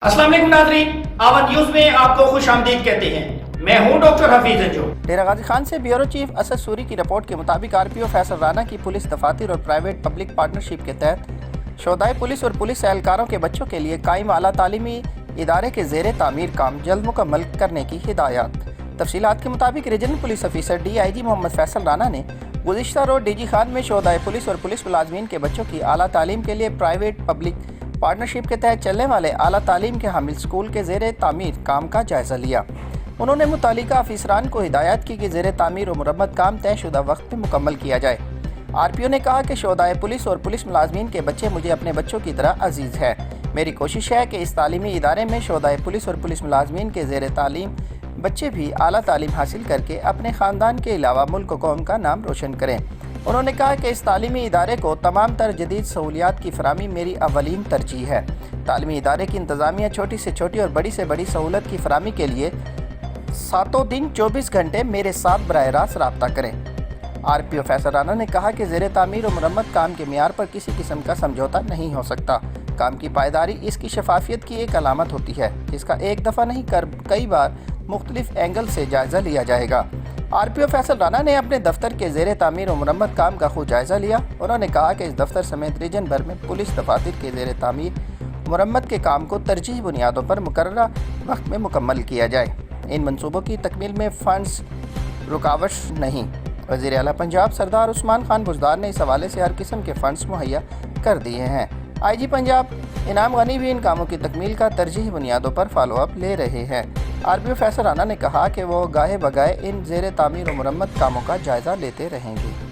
अस्सलाम वालेकुम नाज़रीन, आवाज़ न्यूज़ में आपको खुशामदीद कहते हैं। मैं हूं डॉक्टर हफीज अंजू। डेरा गाजी खान से ब्यूरो चीफ असद सूरी की रिपोर्ट के मुताबिक आरपीओ फैसल राना की पुलिस दफातर और प्राइवेट पब्लिक पार्टनरशिप के तहत शोधाए पुलिस और पुलिस एहलकारों के बच्चों के लिए कायम आला तालीमी इदारे के ज़ेर तामीर काम जल्द मुकम्मल करने की हिदायत। तफसीलात के मुताबिक regional police officer DIG Mohammad Faisal Rana ने गुज़िश्ता रोज़ DG खान में शोधाए पुलिस और पुलिस मुलाजमीन के बच्चों की आला तालीम के लिए प्राइवेट पब्लिक पार्टनरशिप के तहत चलने वाले आला तालीम के हामिल स्कूल के ज़ेर तामीर काम का जायज़ा लिया। उन्होंने मुतालिका अफसरान को हिदायत की कि ज़ेर तामीर और मुरम्मत काम तयशुदा वक्त में मुकम्मल किया जाए। RPO ने कहा कि शोधाए पुलिस और पुलिस मुलाजमीन के बच्चे मुझे अपने बच्चों की तरह अजीज़ है। मेरी कोशिश है कि इस तालीमी इदारे में शोधाए पुलिस और पुलिस मुलाजमीन के ज़ेर तालीम बच्चे भी आला तालीम हासिल करके अपने ख़ानदान के अलावा मुल्क कौम का नाम रोशन करें। उन्होंने कहा कि इस तालीमी इदारे को तमाम तर जदीद सहूलियात की फराहमी मेरी अवलीन तरजीह है। तालीमी इदारे की इंतज़ामिया छोटी से छोटी और बड़ी से बड़ी सहूलत की फराहमी के लिए सातों दिन 24 घंटे मेरे साथ बराह रास्त रब्ता करें। RPO फैसल राना ने कहा कि ज़ेर तामीर और मुरम्मत काम के मियार पर किसी किस्म का समझौता नहीं हो सकता। काम की पायदारी इसकी शफाफियत की एक अलामत होती है, जिसका एक दफ़ा नहीं कर कई बार मुख्तलिफ एंगल से जायज़ा लिया जाएगा। RPO फैसल राना ने अपने दफ्तर के ज़ेर तामीर और मुरम्मत काम का खुद जायज़ा लिया। उन्होंने कहा कि इस दफ्तर समेत रीजन भर में पुलिस दफातर के ज़ेर तामीर मुरम्मत के काम को तरजीही बुनियादों पर मुकर्ररा वक्त में मुकम्मल किया जाए। इन मनसूबों की तकमील में फ़ंड्स रुकावट नहीं। वज़ीर आला पंजाब सरदार उस्मान खान बुज़दार ने इस हवाले से हर किस्म के फ़ंड्स मुहैया कर दिए हैं। IG पंजाब इनाम गनी भी इन कामों की तकमील का तरजीही बुनियादों पर फॉलोअप ले रहे हैं। RPO फैसल राना ने कहा कि वो गाहे बगाए इन ज़ेर तामीर और मुरम्मत कामों का जायज़ा लेते रहेंगे।